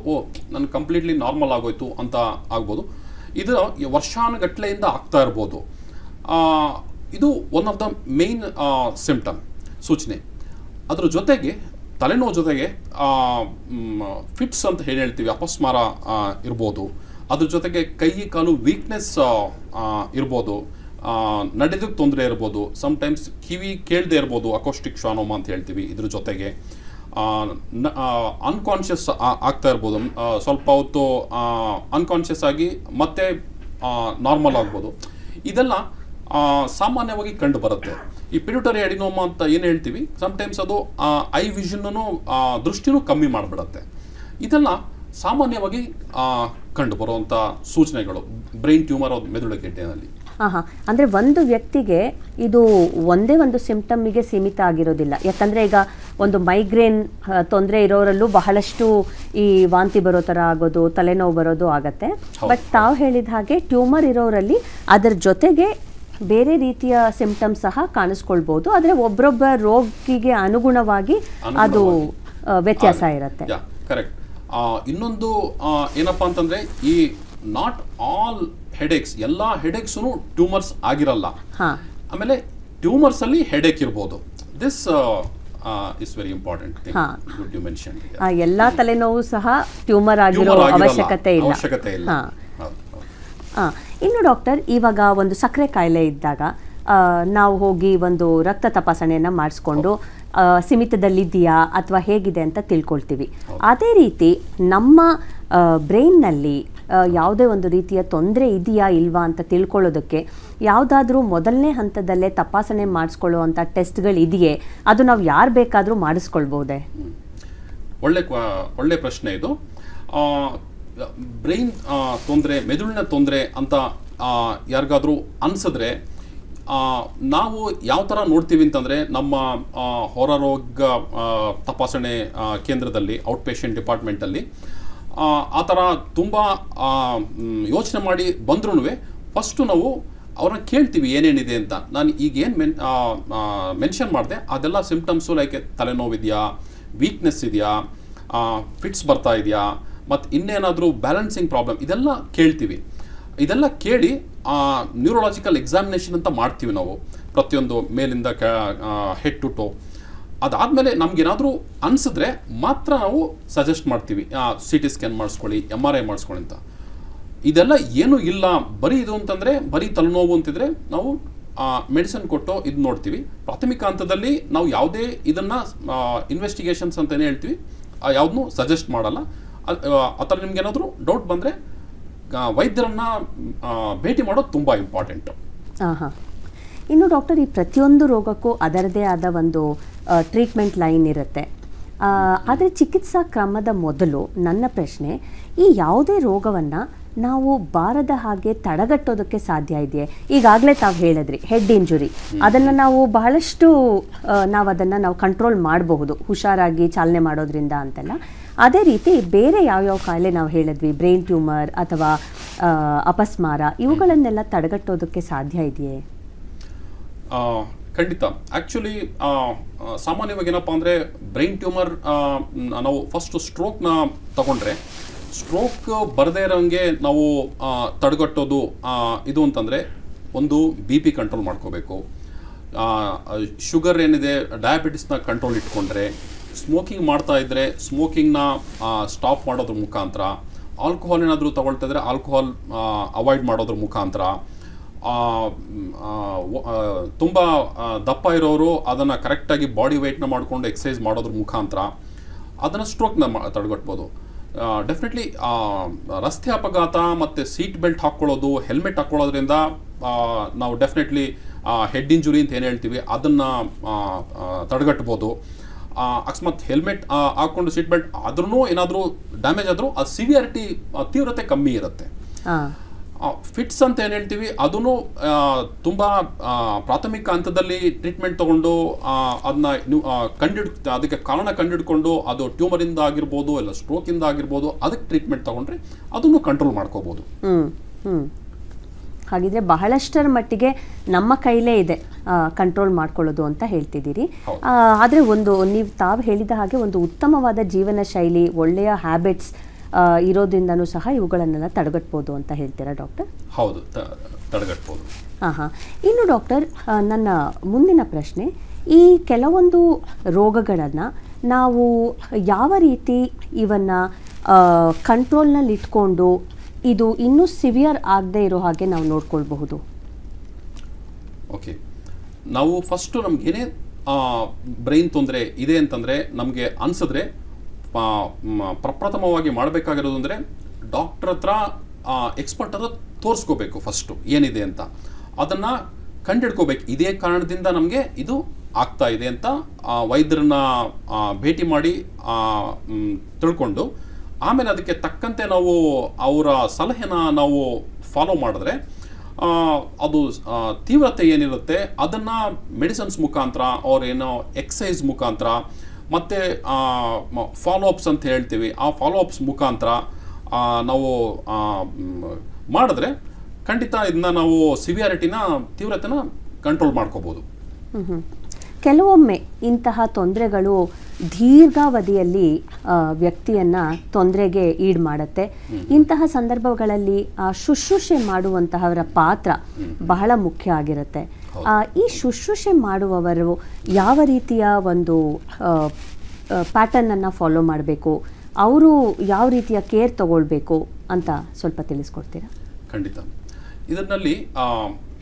ನಾನು ಕಂಪ್ಲೀಟ್ಲಿ ನಾರ್ಮಲ್ ಆಗೋಯ್ತು ಅಂತ ಆಗ್ಬೋದು. ಇದು ವರ್ಷಾನುಗಟ್ಲೆಯಿಂದ ಆಗ್ತಾ ಇರ್ಬೋದು. ಇದು one of the main symptom, ಸೂಚನೆ. ಅದ್ರ ಜೊತೆಗೆ ತಲೆನೋವು ಜೊತೆಗೆ ಫಿಟ್ಸ್ ಅಂತ ಏನು ಹೇಳ್ತೀವಿ, ಅಪಸ್ಮಾರ ಇರ್ಬೋದು. ಅದ್ರ ಜೊತೆಗೆ ಕೈ ಕಾಲು ವೀಕ್ನೆಸ್ ಇರ್ಬೋದು, ನಡೆದಕ್ಕೆ ತೊಂದರೆ ಇರ್ಬೋದು, ಸಮ್ಟೈಮ್ಸ್ ಕಿವಿ ಕೇಳದೆ ಇರ್ಬೋದು, ಅಕೋಸ್ಟಿಕ್ ಶ್ವಾನೋಮಾ ಅಂತ ಹೇಳ್ತೀವಿ. ಇದ್ರ ಜೊತೆಗೆ ಅನ್ಕಾನ್ಷಿಯಸ್ ಆಗ್ತಾ ಇರ್ಬೋದು, ಸ್ವಲ್ಪ ಹೊತ್ತು ಅನ್ಕಾನ್ಷಿಯಸ್ ಆಗಿ ಮತ್ತೆ ನಾರ್ಮಲ್ ಆಗ್ಬೋದು. ಇದೆಲ್ಲ ಸಾಮಾನ್ಯವಾಗಿ ಕಂಡು ಬರುತ್ತೆ. ಈ ಪಿಟ್ಯುಟರಿ ಅಡಿನೋಮಾ ಅಂತ ಏನು ಹೇಳ್ತೀವಿ, ಸಮ್ಟೈಮ್ಸ್ ಅದು ಐ ವಿಷನ್ನೂ ದೃಷ್ಟಿನೂ ಕಮ್ಮಿ ಮಾಡಿಬಿಡುತ್ತೆ. ಇದೆಲ್ಲ ಸಾಮಾನ್ಯವಾಗಿ ಕಂಡು ಬರುವಂಥ ಸೂಚನೆಗಳು ಬ್ರೈನ್ ಟ್ಯೂಮರ್ ಮೆದುಳುಗೆಡ್ಡೆಯಲ್ಲಿ. ಅಂದರೆ ಒಂದು ವ್ಯಕ್ತಿಗೆ ಇದು ಒಂದೇ ಒಂದು ಸಿಂಪ್ಟಮ್ಮಿಗೆ ಸೀಮಿತ ಆಗಿರೋದಿಲ್ಲ. ಯಾಕಂದರೆ ಈಗ ಒಂದು ಮೈಗ್ರೇನ್ ತೊಂದರೆ ಇರೋರಲ್ಲೂ ಬಹಳಷ್ಟು ಈ ವಾಂತಿ ಬರೋ ಥರ ಆಗೋದು, ತಲೆನೋವು ಬರೋದು ಆಗತ್ತೆ. ಬಟ್ ತಾವು ಹೇಳಿದ ಹಾಗೆ ಟ್ಯೂಮರ್ ಇರೋರಲ್ಲಿ ಅದರ ಜೊತೆಗೆ ಬೇರೆ ರೀತಿಯ ಸಿಂಪ್ಟಮ್ಸ್ ಸಹ ಕಾಣಿಸ್ಕೊಳ್ಬೋದು. ಆದರೆ ಒಬ್ಬರೊಬ್ಬ ರೋಗಿಗೆ ಅನುಗುಣವಾಗಿ ಅದು ವ್ಯತ್ಯಾಸ ಇರುತ್ತೆ. ಕರೆಕ್ಟ್. ಇನ್ನೊಂದು ಏನಪ್ಪ ಅಂತಂದರೆ ಈ ನಾಟ್ ಆಲ್ ಹೆಡೇಕ್ಸ್, ಎಲ್ಲ ಹೆಡೇಕ್ಸು ಟ್ಯೂಮರ್ಸ್ ಆಗಿರಲ್ಲ. ಆಮೇಲೆ ಟ್ಯೂಮರ್ಸಲ್ಲಿ ಹೆಡೇಕ್ ಇರ್ಬೋದು. This is very important thing good you mention. ಎಲ್ಲ ತಲೆನೋವು ಸಹ ಟ್ಯೂಮರ್ ಆಗಿರೋ ಅವಶ್ಯಕತೆ ಇಲ್ಲ. ಇನ್ನು ಡಾಕ್ಟರ್, ಇವಾಗ ಒಂದು ಸಕ್ಕರೆ ಕಾಯಿಲೆ ಇದ್ದಾಗ ನಾವು ಹೋಗಿ ಒಂದು ರಕ್ತ ತಪಾಸಣೆಯನ್ನು ಮಾಡಿಸ್ಕೊಂಡು ಸೀಮಿತದಲ್ಲಿದೆಯಾ ಅಥವಾ ಹೇಗಿದೆ ಅಂತ ತಿಳ್ಕೊಳ್ತೀವಿ. ಅದೇ ರೀತಿ ನಮ್ಮ ಬ್ರೈನ್ನಲ್ಲಿ ಯಾವುದೇ ಒಂದು ರೀತಿಯ ತೊಂದರೆ ಇದೆಯಾ ಇಲ್ವಾ ಅಂತ ತಿಳ್ಕೊಳ್ಳೋದಕ್ಕೆ ಯಾವುದಾದ್ರೂ ಮೊದಲನೇ ಹಂತದಲ್ಲೇ ತಪಾಸಣೆ ಮಾಡಿಸ್ಕೊಳ್ಳುವಂಥ ಟೆಸ್ಟ್ಗಳಿದೆಯೇ? ಅದು ನಾವು ಯಾರು ಬೇಕಾದರೂ ಮಾಡಿಸ್ಕೊಳ್ಬೋದೇ? ಒಳ್ಳೆ ಪ್ರಶ್ನೆ ಇದು. ಬ್ರೈನ್ ತೊಂದರೆ, ಮೆದುಳಿನ ತೊಂದರೆ ಅಂತ ಯಾರಿಗಾದರೂ ಅನಿಸಿದ್ರೆ ನಾವು ಯಾವ ಥರ ನೋಡ್ತೀವಿ ಅಂತಂದರೆ, ನಮ್ಮ ಹೊರರೋಗ ತಪಾಸಣೆ ಕೇಂದ್ರದಲ್ಲಿ ಔಟ್ ಪೇಷಂಟ್ ಡಿಪಾರ್ಟ್ಮೆಂಟಲ್ಲಿ ಆ ಥರ ತುಂಬ ಯೋಚನೆ ಮಾಡಿ ಬಂದ್ರೂ ಫಸ್ಟು ನಾವು ಅವ್ರನ್ನ ಕೇಳ್ತೀವಿ ಏನೇನಿದೆ ಅಂತ. ನಾನು ಈಗೇನು ಮೆನ್ಷನ್ ಮಾಡಿದೆ ಅದೆಲ್ಲ ಸಿಂಪ್ಟಮ್ಸು, ಲೈಕ್ ತಲೆನೋವಿದೆಯಾ, ವೀಕ್ನೆಸ್ ಇದೆಯಾ, ಫಿಟ್ಸ್ ಬರ್ತಾ ಇದೆಯಾ, ಮತ್ತು ಇನ್ನೇನಾದರೂ ಬ್ಯಾಲೆನ್ಸಿಂಗ್ ಪ್ರಾಬ್ಲಮ್, ಇದೆಲ್ಲ ಕೇಳ್ತೀವಿ. ಇದೆಲ್ಲ ಕೇಳಿ ನ್ಯೂರೋಲಾಜಿಕಲ್ ಎಕ್ಸಾಮಿನೇಷನ್ ಅಂತ ಮಾಡ್ತೀವಿ ನಾವು, ಪ್ರತಿಯೊಂದು ಮೇಲಿಂದ ಹೆಡ್ ಟು ಟೋ. ಅದಾದಮೇಲೆ ನಮಗೇನಾದರೂ ಅನಿಸಿದ್ರೆ ಮಾತ್ರ ನಾವು ಸಜೆಸ್ಟ್ ಮಾಡ್ತೀವಿ, CT ಸ್ಕ್ಯಾನ್ ಮಾಡಿಸ್ಕೊಳ್ಳಿ, MRI ಮಾಡಿಸ್ಕೊಳ್ಳಿ ಅಂತ. ಇದೆಲ್ಲ ಏನೂ ಇಲ್ಲ, ಬರೀ ಇದು ಅಂತಂದರೆ ಬರೀ ತಲೆನೋವು ಅಂತಿದ್ರೆ ನಾವು ಮೆಡಿಸಿನ್ ಕೊಟ್ಟು ಇದು ನೋಡ್ತೀವಿ. ಪ್ರಾಥಮಿಕ ಹಂತದಲ್ಲಿ ನಾವು ಯಾವುದೇ ಇದನ್ನು ಇನ್ವೆಸ್ಟಿಗೇಷನ್ಸ್ ಅಂತಲೇ ಹೇಳ್ತೀವಿ, ಯಾವುದನ್ನೂ ಸಜೆಸ್ಟ್ ಮಾಡಲ್ಲ. ಆ ಥರ ನಿಮ್ಗೇನಾದರೂ ಡೌಟ್ ಬಂದರೆ ವೈದ್ಯರನ್ನು ಭೇಟಿ ಮಾಡೋದು ತುಂಬ ಇಂಪಾರ್ಟೆಂಟು. ಇನ್ನು ಡಾಕ್ಟರ್, ಈ ಪ್ರತಿಯೊಂದು ರೋಗಕ್ಕೂ ಅದರದೇ ಆದ ಒಂದು ಟ್ರೀಟ್ಮೆಂಟ್ ಲೈನ್ ಇರುತ್ತೆ. ಆದರೆ ಚಿಕಿತ್ಸಾ ಕ್ರಮದ ಮೊದಲು ನನ್ನ ಪ್ರಶ್ನೆ, ಈ ಯಾವುದೇ ರೋಗವನ್ನು ನಾವು ಬಾರದ ಹಾಗೆ ತಡೆಗಟ್ಟೋದಕ್ಕೆ ಸಾಧ್ಯ ಇದೆಯೇ? ಈಗಾಗಲೇ ತಾವು ಹೇಳಿದ್ರಿ ಹೆಡ್ ಇಂಜುರಿ, ಅದನ್ನು ನಾವು ಬಹಳಷ್ಟು ನಾವು ಕಂಟ್ರೋಲ್ ಮಾಡಬಹುದು ಹುಷಾರಾಗಿ ಚಾಲನೆ ಮಾಡೋದ್ರಿಂದ ಅಂತೆಲ್ಲ. ಅದೇ ರೀತಿ ಬೇರೆ ಯಾವ್ಯಾವ ಕಾಯಿಲೆ ನಾವು ಹೇಳಿದ್ವಿ, ಬ್ರೈನ್ ಟ್ಯೂಮರ್ ಅಥವಾ ಅಪಸ್ಮಾರ, ಇವುಗಳನ್ನೆಲ್ಲ ತಡೆಗಟ್ಟೋದಕ್ಕೆ ಸಾಧ್ಯ ಇದೆಯೇ? ಖಂಡಿತ. ಆ್ಯಕ್ಚುಲಿ ಸಾಮಾನ್ಯವಾಗಿ ಏನಪ್ಪ ಅಂದರೆ, ಬ್ರೈನ್ ಟ್ಯೂಮರ್ ನಾವು ಫಸ್ಟು ಸ್ಟ್ರೋಕ್ನ ತಗೊಂಡ್ರೆ, ಸ್ಟ್ರೋಕ್ ಬರದೇ ಇರೋಂಗೆ ನಾವು ತಡೆಗಟ್ಟೋದು ಇದು ಅಂತಂದರೆ, ಒಂದು BP ಕಂಟ್ರೋಲ್ ಮಾಡ್ಕೋಬೇಕು, ಶುಗರ್ ಏನಿದೆ ಡಯಾಬಿಟಿಸ್ನ ಕಂಟ್ರೋಲ್ ಇಟ್ಕೊಂಡ್ರೆ, ಸ್ಮೋಕಿಂಗ್ ಮಾಡ್ತಾ ಇದ್ದರೆ ಸ್ಮೋಕಿಂಗ್ನ ಸ್ಟಾಪ್ ಮಾಡೋದ್ರ ಮುಖಾಂತರ, ಆಲ್ಕೋಹಾಲ್ ಏನಾದರೂ ತಗೊಳ್ತಾ ಇದ್ದರೆ ಆಲ್ಕೋಹಾಲ್ ಅವಾಯ್ಡ್ ಮಾಡೋದ್ರ ಮುಖಾಂತರ, ತುಂಬ ದಪ್ಪ ಇರೋರು ಅದನ್ನು ಕರೆಕ್ಟಾಗಿ ಬಾಡಿ ವೆಯ್ಟ್ನ ಮಾಡಿಕೊಂಡು ಎಕ್ಸಸೈಸ್ ಮಾಡೋದ್ರ ಮುಖಾಂತರ ಅದನ್ನು ಸ್ಟ್ರೋಕ್ನ ತಡೆಗಟ್ಬೋದು. ಡೆಫಿನೆಟ್ಲಿ ರಸ್ತೆ ಅಪಘಾತ ಮತ್ತು ಸೀಟ್ ಬೆಲ್ಟ್ ಹಾಕ್ಕೊಳ್ಳೋದು, ಹೆಲ್ಮೆಟ್ ಹಾಕ್ಕೊಳ್ಳೋದ್ರಿಂದ ನಾವು ಡೆಫಿನೆಟ್ಲಿ ಹೆಡ್ ಇಂಜುರಿ ಅಂತ ಏನು ಹೇಳ್ತೀವಿ ಅದನ್ನು ತಡೆಗಟ್ಬೋದು. ಅಕಸ್ಮಾತ್ ಹೆಲ್ಮೆಟ್ ಹಾಕ್ಕೊಂಡು ಸೀಟ್ ಬೆಲ್ಟ್ ಆದ್ರೂ ಏನಾದರೂ ಡ್ಯಾಮೇಜ್ ಆದರೂ ಆ ಸಿವಿಯಾರಿಟಿ ತೀವ್ರತೆ ಕಮ್ಮಿ ಇರುತ್ತೆ. ಫಿಟ್ಸ್ ಅಂತ ಏನು ಹೇಳ್ತೀವಿ ಅದನ್ನು ತುಂಬ ಪ್ರಾಥಮಿಕ ಹಂತದಲ್ಲಿ ಟ್ರೀಟ್ಮೆಂಟ್ ತೊಗೊಂಡು ಅದನ್ನ ಅದಕ್ಕೆ ಕಾರಣ ಕಂಡುಹಿಡ್ಕೊಂಡು ಅದು ಟ್ಯೂಮರಿಂದ ಆಗಿರ್ಬೋದು ಇಲ್ಲ ಸ್ಟ್ರೋಕಿಂದ ಆಗಿರ್ಬೋದು, ಅದಕ್ಕೆ ಟ್ರೀಟ್ಮೆಂಟ್ ತೊಗೊಂಡ್ರೆ ಅದನ್ನು ಕಂಟ್ರೋಲ್ ಮಾಡ್ಕೋಬೋದು. ಹಾಗಿದ್ರೆ ಬಹಳಷ್ಟರ ಮಟ್ಟಿಗೆ ನಮ್ಮ ಕೈಲೇ ಇದೆ ಕಂಟ್ರೋಲ್ ಮಾಡ್ಕೊಳ್ಳೋದು ಅಂತ ಹೇಳ್ತಿದ್ದೀರಿ. ಆದರೆ ತಾವು ಹೇಳಿದ ಹಾಗೆ ಒಂದು ಉತ್ತಮವಾದ ಜೀವನ ಶೈಲಿ, ಒಳ್ಳೆಯ ಹ್ಯಾಬಿಟ್ಸ್ ಇರೋದ್ರಿಂದನೂ ಸಹ ಇವುಗಳನ್ನೆಲ್ಲ ತಡೆಗಟ್ಬೋದು ಅಂತ ಹೇಳ್ತೀರಾ ಡಾಕ್ಟರ್? ಹೌದು, ತಡೆಗಟ್ಬೋದು. ಇನ್ನು ಡಾಕ್ಟರ್, ನನ್ನ ಮುಂದಿನ ಪ್ರಶ್ನೆ, ಈ ಕೆಲವೊಂದು ರೋಗಗಳನ್ನು ನಾವು ಯಾವ ರೀತಿ ಇವನ್ನು ಕಂಟ್ರೋಲ್ನಲ್ಲಿ ಇಟ್ಕೊಂಡು ಇದು ಇನ್ನೂ ಸಿವಿಯರ್ ಆಗದೆ ಇರೋ ಹಾಗೆ ನಾವು ನೋಡ್ಕೊಳ್ಬಹುದು? ಓಕೆ, ನಾವು ಫಸ್ಟು ನಮಗೇನೇ ಬ್ರೈನ್ ತೊಂದರೆ ಇದೆ ಅಂತಂದರೆ ನಮಗೆ ಅನಿಸಿದ್ರೆ ಪ್ರಪ್ರಥಮವಾಗಿ ಮಾಡಬೇಕಾಗಿರೋದು ಅಂದರೆ ಡಾಕ್ಟರ್ ಹತ್ರ ಎಕ್ಸ್ಪರ್ಟ್ ಹತ್ರ ತೋರಿಸ್ಕೋಬೇಕು. ಫಸ್ಟು ಏನಿದೆ ಅಂತ ಅದನ್ನು ಕಂಡುಹಿಡ್ಕೋಬೇಕು. ಇದೇ ಕಾರಣದಿಂದ ನಮಗೆ ಇದು ಆಗ್ತಾ ಇದೆ ಅಂತ ವೈದ್ಯರನ್ನ ಭೇಟಿ ಮಾಡಿ ತಿಳ್ಕೊಂಡು ಆಮೇಲೆ ಅದಕ್ಕೆ ತಕ್ಕಂತೆ ನಾವು ಅವರ ಸಲಹೆನ ನಾವು ಫಾಲೋ ಮಾಡಿದ್ರೆ ಅದು ತೀವ್ರತೆ ಏನಿರುತ್ತೆ ಅದನ್ನು ಮೆಡಿಸಿನ್ಸ್ ಮುಖಾಂತರ ಏನೋ ಎಕ್ಸಸೈಸ್ ಮುಖಾಂತರ ಮತ್ತು ಫಾಲೋ ಅಪ್ಸ್ ಅಂತ ಹೇಳ್ತೀವಿ, ಆ ಫಾಲೋ ಅಪ್ಸ್ ಮುಖಾಂತರ ನಾವು ಮಾಡಿದ್ರೆ ಖಂಡಿತ ಇದನ್ನ ನಾವು ಸಿವಿಯಾರಿಟಿನ ತೀವ್ರತೆನ ಕಂಟ್ರೋಲ್ ಮಾಡ್ಕೋಬೋದು. ಕೆಲವೊಮ್ಮೆ ಇಂತಹ ತೊಂದರೆಗಳು ದೀರ್ಘಾವಧಿಯಲ್ಲಿ ವ್ಯಕ್ತಿಯನ್ನು ತೊಂದರೆಗೆ ಈಡು ಮಾಡುತ್ತೆ. ಇಂತಹ ಸಂದರ್ಭಗಳಲ್ಲಿ ಶುಶ್ರೂಷೆ ಮಾಡುವಂತಹವರ ಪಾತ್ರ ಬಹಳ ಮುಖ್ಯ ಆಗಿರುತ್ತೆ. ಈ ಶುಶ್ರೂಷೆ ಮಾಡುವವರು ಯಾವ ರೀತಿಯ ಒಂದು ಪ್ಯಾಟರ್ನನ್ನು ಫಾಲೋ ಮಾಡಬೇಕು, ಅವರು ಯಾವ ರೀತಿಯ ಕೇರ್ ತಗೊಳ್ಬೇಕು ಅಂತ ಸ್ವಲ್ಪ ತಿಳಿಸ್ಕೊಡ್ತೀರಾ? ಖಂಡಿತ. ಇದರಲ್ಲಿ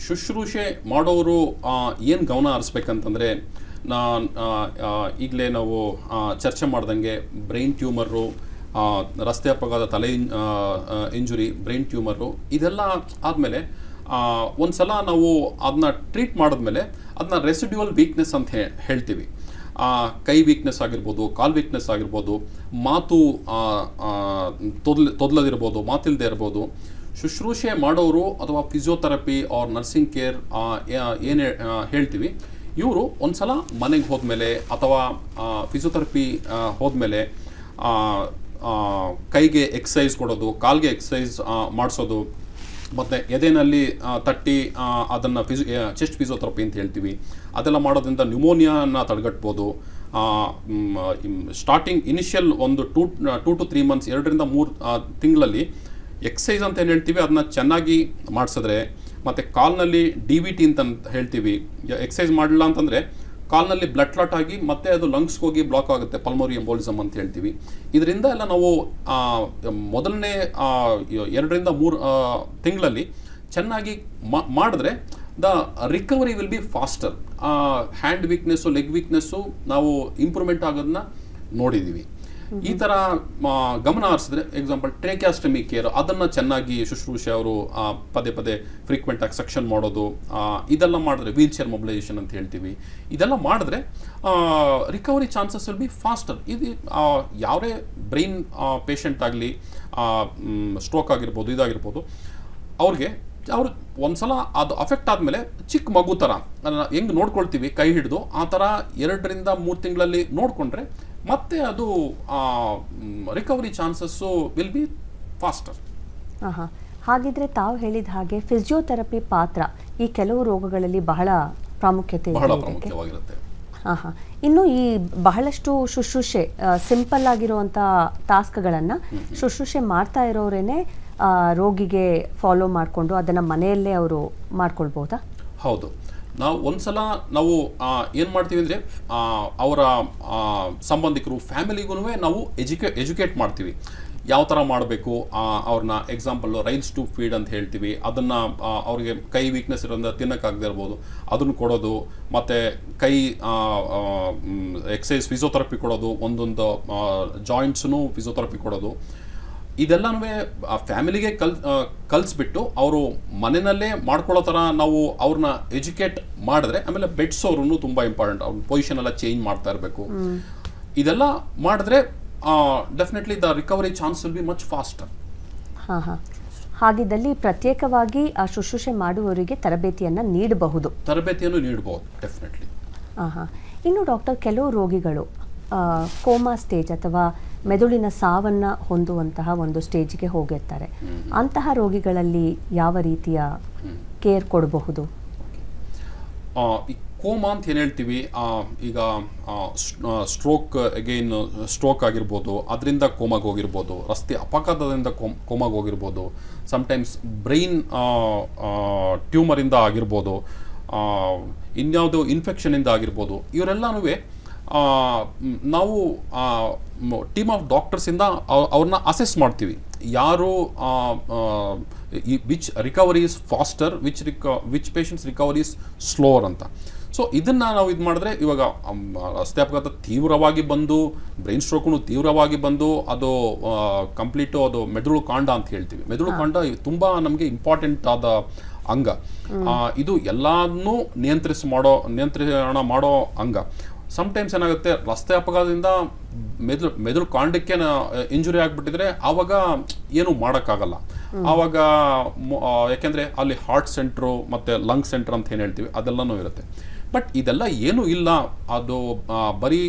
ಶುಶ್ರೂಷೆ ಮಾಡೋರು ಏನು ಗಮನ ಹರಿಸ್ಬೇಕಂತಂದರೆ, ಈಗಲೇ ನಾವು ಚರ್ಚೆ ಮಾಡ್ದಂಗೆ ಬ್ರೈನ್ ಟ್ಯೂಮರು, ರಸ್ತೆ ಅಪಘಾತ, ತಲೆ ಇಂಜುರಿ, ಬ್ರೈನ್ ಟ್ಯೂಮರು ಇದೆಲ್ಲ ಆದಮೇಲೆ ಒಂದು ಸಲ ನಾವು ಅದನ್ನ ಟ್ರೀಟ್ ಮಾಡಿದ್ಮೇಲೆ ಅದನ್ನ ರೆಸಿಡ್ಯುವಲ್ ವೀಕ್ನೆಸ್ ಅಂತ ಹೇಳ್ತೀವಿ. ಕೈ ವೀಕ್ನೆಸ್ ಆಗಿರ್ಬೋದು, ಕಾಲ್ ವೀಕ್ನೆಸ್ ಆಗಿರ್ಬೋದು, ಮಾತು ತೊದಲದಿರ್ಬೋದು, ಮಾತಿಲ್ಲದೆ ಇರ್ಬೋದು. ಶುಶ್ರೂಷೆ ಮಾಡೋರು ಅಥವಾ ಫಿಸಿಯೋಥೆರಪಿ ಆರ್ ನರ್ಸಿಂಗ್ ಕೇರ್ ಏನು ಹೇಳ್ತೀವಿ, ಇವರು ಒಂದು ಸಲ ಮನೆಗೆ ಹೋದ್ಮೇಲೆ ಅಥವಾ ಫಿಸಿಯೋಥೆರಪಿ ಹೋದ್ಮೇಲೆ ಕೈಗೆ ಎಕ್ಸಸೈಸ್ ಕೊಡೋದು, ಕಾಲ್ಗೆ ಎಕ್ಸಸೈಸ್ ಮಾಡಿಸೋದು, ಮತ್ತು ಎದೆನಲ್ಲಿ ತಟ್ಟಿ ಅದನ್ನು ಚೆಸ್ಟ್ ಫಿಸಿಯೋಥೆರಪಿ ಅಂತ ಹೇಳ್ತೀವಿ. ಅದೆಲ್ಲ ಮಾಡೋದ್ರಿಂದ ನ್ಯೂಮೋನಿಯಾನ ತಡೆಗಟ್ಬೋದು. ಸ್ಟಾರ್ಟಿಂಗ್ ಇನಿಷಿಯಲ್ ಒಂದು 2 to 3 months, 2 to 3 ತಿಂಗಳಲ್ಲಿ ಎಕ್ಸಸೈಸ್ ಅಂತ ಏನು ಹೇಳ್ತೀವಿ ಅದನ್ನ ಚೆನ್ನಾಗಿ ಮಾಡಿಸಿದ್ರೆ, ಮತ್ತು ಕಾಲ್ನಲ್ಲಿ DVT ಅಂತ ಹೇಳ್ತೀವಿ. ಎಕ್ಸಸೈಸ್ ಮಾಡಲಿಲ್ಲ ಅಂತಂದರೆ ಕಾಲ್ನಲ್ಲಿ ಬ್ಲಡ್ ಕ್ಲಾಟ್ ಆಗಿ ಮತ್ತೆ ಅದು ಲಂಗ್ಸ್ಗೆ ಹೋಗಿ ಬ್ಲಾಕ್ ಆಗುತ್ತೆ, ಪಲ್ಮೋರಿ ಎಂಬೋಲಿಸಮ್ ಅಂತ ಹೇಳ್ತೀವಿ. ಇದರಿಂದ ಎಲ್ಲ ನಾವು ಮೊದಲನೇ 2 to 3 ತಿಂಗಳಲ್ಲಿ ಚೆನ್ನಾಗಿ ಮಾಡಿದ್ರೆ the recovery will be faster. Hand weakness, leg weakness ನಾವು ಇಂಪ್ರೂವ್ಮೆಂಟ್ ಆಗೋದನ್ನ ನೋಡಿದ್ದೀವಿ. ಈ ಥರ ಗಮನ ಹರಿಸಿದ್ರೆ, ಎಕ್ಸಾಂಪಲ್ ಟ್ರೇಕ್ಯಾಸ್ಟಮಿ ಕೇರ್, ಅದನ್ನು ಚೆನ್ನಾಗಿ ಶುಶ್ರೂಷೆ ಅವರು ಪದೇ ಪದೇ ಫ್ರೀಕ್ವೆಂಟ್ ಆಗಿ ಸೆಕ್ಷನ್ ಮಾಡೋದು, ಇದೆಲ್ಲ ಮಾಡಿದ್ರೆ ವೀಲ್ ಚೇರ್ ಮೊಬಿಲೈಸೇಷನ್ ಅಂತ ಹೇಳ್ತೀವಿ. ಇದೆಲ್ಲ ಮಾಡಿದ್ರೆ recovery chances will be faster. ಇದು ಯಾವುದೇ ಬ್ರೈನ್ ಪೇಷಂಟ್ ಆಗಲಿ, ಸ್ಟ್ರೋಕ್ ಆಗಿರ್ಬೋದು, ಇದಾಗಿರ್ಬೋದು, ಅವ್ರಿಗೆ ಒಂದ್ಸಲ ಅದು ಅಫೆಕ್ಟ್ ಆದಮೇಲೆ ಚಿಕ್ಕ ಮಗು ಥರ ಹೆಂಗೆ ನೋಡ್ಕೊಳ್ತೀವಿ ಕೈ ಹಿಡಿದು, ಆ ಥರ 2 to 3 ತಿಂಗಳಲ್ಲಿ ನೋಡಿಕೊಂಡ್ರೆ ಮತ್ತೆ ಅದು recovery chances will be faster. ಹಾಗಿದ್ರೆ ತಾವು ಹೇಳಿದ ಹಾಗೆ ಫಿಸಿಯೋಥೆರಪಿ ಪಾತ್ರ ಈ ಕೆಲವು ರೋಗಗಳಲ್ಲಿ ಬಹಳ ಪ್ರಾಮುಖ್ಯವಾಗಿರುತ್ತೆ. ಇನ್ನು ಈ ಬಹಳಷ್ಟು ಶುಶ್ರೂಷೆ ಸಿಂಪಲ್ ಆಗಿರುವಂಥ ಟಾಸ್ಕ್ಗಳನ್ನು ಶುಶ್ರೂಷೆ ಮಾಡ್ತಾ ಇರೋರೇನೆ ರೋಗಿಗೆ ಫಾಲೋ ಮಾಡಿಕೊಂಡು ಅದನ್ನು ಮನೆಯಲ್ಲೇ ಅವರು ಮಾಡ್ಕೊಳ್ಬೋದಾ? ಹೌದು. ನಾವು ಒಂದ್ಸಲ ನಾವು ಏನು ಮಾಡ್ತೀವಿ ಅಂದರೆ, ಅವರ ಸಂಬಂಧಿಕರು, ಫ್ಯಾಮಿಲಿಗೂ ನಾವು ಎಜುಕೇಟ್ ಮಾಡ್ತೀವಿ. ಯಾವ ಥರ ಮಾಡಬೇಕು ಅವ್ರನ್ನ. ಎಕ್ಸಾಂಪಲ್ ರೈಲ್ಸ್ ಟು ಫೀಡ್ ಅಂತ ಹೇಳ್ತೀವಿ. ಅದನ್ನು ಅವ್ರಿಗೆ ಕೈ ವೀಕ್ನೆಸ್ ಇರೋದ್ರಿಂದ ತಿನ್ನೋಕ್ಕಾಗದೇ ಇರ್ಬೋದು, ಅದನ್ನು ಕೊಡೋದು. ಮತ್ತು ಕೈ ಎಕ್ಸಸೈಸ್ ಫಿಸಿಯೋಥೆರಪಿ ಕೊಡೋದು, ಒಂದೊಂದು ಜಾಯಿಂಟ್ಸ್ನು ಫಿಸಿಯೋಥೆರಪಿ ಕೊಡೋದು. ಇದೆಲ್ಲನೂ ಫ್ಯಾಮಿಲಿಗೆ ಕಲಿಸ್ಬಿಟ್ಟು ಅವರು ಮನೆಯಲ್ಲೇ ಮಾಡ್ಕೊಳ್ಳೋ ಥರ ನಾವು ಅವ್ರನ್ನ ಎಜುಕೇಟ್ ಮಾಡಿದ್ರೆ, ಆಮೇಲೆ ಬೆಡ್ಸೋರು ತುಂಬ ಇಂಪಾರ್ಟೆಂಟ್. ಅವ್ರ ಪೊಸಿಷನ್ ಎಲ್ಲ ಚೇಂಜ್ ಮಾಡ್ತಾ ಇರಬೇಕು. ಇದೆಲ್ಲ ಮಾಡಿದ್ರೆ definitely the recovery chance will be much faster. ಹಾಗಿದ್ದಲ್ಲಿ ಪ್ರತ್ಯೇಕವಾಗಿ ಆ ಶುಶ್ರೂಷೆ ಮಾಡುವವರಿಗೆ ತರಬೇತಿಯನ್ನು ನೀಡಬಹುದು ಡೆಫಿನೆಟ್ಲಿ. ಇನ್ನು ಡಾಕ್ಟರ್, ಕೆಲವು ರೋಗಿಗಳು ಕೋಮಾ ಸ್ಟೇಜ್ ಅಥವಾ ಮೆದುಳಿನ ಸಾವನ್ನು ಹೊಂದುವಂತಹ ಒಂದು ಸ್ಟೇಜ್ಗೆ ಹೋಗಿರ್ತಾರೆ. ಅಂತಹ ರೋಗಿಗಳಲ್ಲಿ ಯಾವ ರೀತಿಯ ಕೇರ್ ಕೊಡಬಹುದು? ಈ ಕೋಮಾ ಅಂತ ಏನು ಹೇಳ್ತೀವಿ, ಈಗ ಸ್ಟ್ರೋಕ್ ಆಗಿರ್ಬೋದು, ಅದರಿಂದ ಕೋಮಾಗೆ ಹೋಗಿರ್ಬೋದು, ರಸ್ತೆ ಅಪಘಾತದಿಂದ ಕೋಮಾಗೆ ಹೋಗಿರ್ಬೋದು, ಸಮ್ಟೈಮ್ಸ್ ಬ್ರೈನ್ ಟ್ಯೂಮರಿಂದ ಆಗಿರ್ಬೋದು, ಇನ್ಯಾವುದೋ ಇನ್ಫೆಕ್ಷನಿಂದ ಆಗಿರ್ಬೋದು. ಇವರೆಲ್ಲನೂ ನಾವು ಟೀಮ್ ಆಫ್ ಡಾಕ್ಟರ್ಸಿಂದ ಅವ್ರನ್ನ ಅಸೆಸ್ ಮಾಡ್ತೀವಿ. ಯಾರು which recovery is faster, which patients recovery is slower ಅಂತ. ಸೊ ಇದನ್ನು ನಾವು ಇದು ಮಾಡಿದ್ರೆ, ಇವಾಗ ರಸ್ತೆ ಅಪಘಾತ ತೀವ್ರವಾಗಿ ಬಂದು, ಬ್ರೈನ್ ಸ್ಟ್ರೋಕ್ನು ತೀವ್ರವಾಗಿ ಬಂದು, ಅದು ಕಂಪ್ಲೀಟು ಅದು ಮೆದುಳು ಕಾಂಡ ಅಂತ ಹೇಳ್ತೀವಿ. ಮೆದುಳು ಕಾಂಡ ತುಂಬ ನಮಗೆ ಇಂಪಾರ್ಟೆಂಟ್ ಆದ ಅಂಗ. ಇದು ಎಲ್ಲಾನು ನಿಯಂತ್ರಣ ಮಾಡೋ ಅಂಗ. ಸಮ್ಟೈಮ್ಸ್ ಏನಾಗುತ್ತೆ, ರಸ್ತೆ ಅಪಘಾತದಿಂದ ಮೆದುಳು ಕಾಂಡಕ್ಕೆ ಇಂಜುರಿ ಆಗಿಬಿಟ್ಟಿದ್ರೆ ಆವಾಗ ಏನು ಮಾಡೋಕ್ಕಾಗಲ್ಲ. ಆವಾಗ ಯಾಕೆಂದರೆ ಅಲ್ಲಿ ಹಾರ್ಟ್ ಸೆಂಟ್ರು ಮತ್ತು ಲಂಗ್ ಸೆಂಟ್ರ್ ಅಂತ ಏನು ಹೇಳ್ತೀವಿ ಅದೆಲ್ಲನೂ ಇರುತ್ತೆ. ಬಟ್ ಇದೆಲ್ಲ ಏನೂ ಇಲ್ಲ, ಅದು ಬರೀ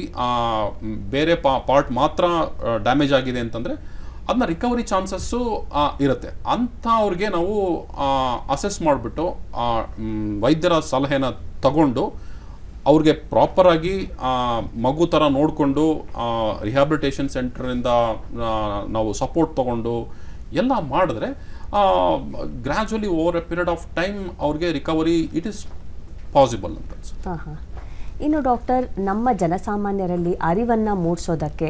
ಬೇರೆ ಪಾರ್ಟ್ ಮಾತ್ರ ಡ್ಯಾಮೇಜ್ ಆಗಿದೆ ಅಂತಂದರೆ ಅದನ್ನ ರಿಕವರಿ ಚಾನ್ಸಸ್ಸು ಇರುತ್ತೆ. ಅಂಥವ್ರಿಗೆ ನಾವು ಅಸೆಸ್ ಮಾಡಿಬಿಟ್ಟು ವೈದ್ಯರ ಸಲಹೆನ ತಗೊಂಡು ಅವ್ರಿಗೆ ಪ್ರಾಪರಾಗಿ ಮಗು ಥರ ನೋಡಿಕೊಂಡು ರಿಹ್ಯಾಬಿಲಿಟೇಷನ್ ಸೆಂಟ್ರಿಂದ ನಾವು ಸಪೋರ್ಟ್ ತೊಗೊಂಡು ಎಲ್ಲ ಮಾಡಿದ್ರೆ gradually over A period of time ಅವ್ರಿಗೆ ರಿಕವರಿ ಇಟ್ ಈಸ್ ಪಾಸಿಬಲ್ ಅಂತ ಅನ್ಸುತ್ತೆ. ಹಾಂ ಹಾಂ. ಇನ್ನು ಡಾಕ್ಟರ್, ನಮ್ಮ ಜನಸಾಮಾನ್ಯರಲ್ಲಿ ಅರಿವನ್ನು ಮೂಡಿಸೋದಕ್ಕೆ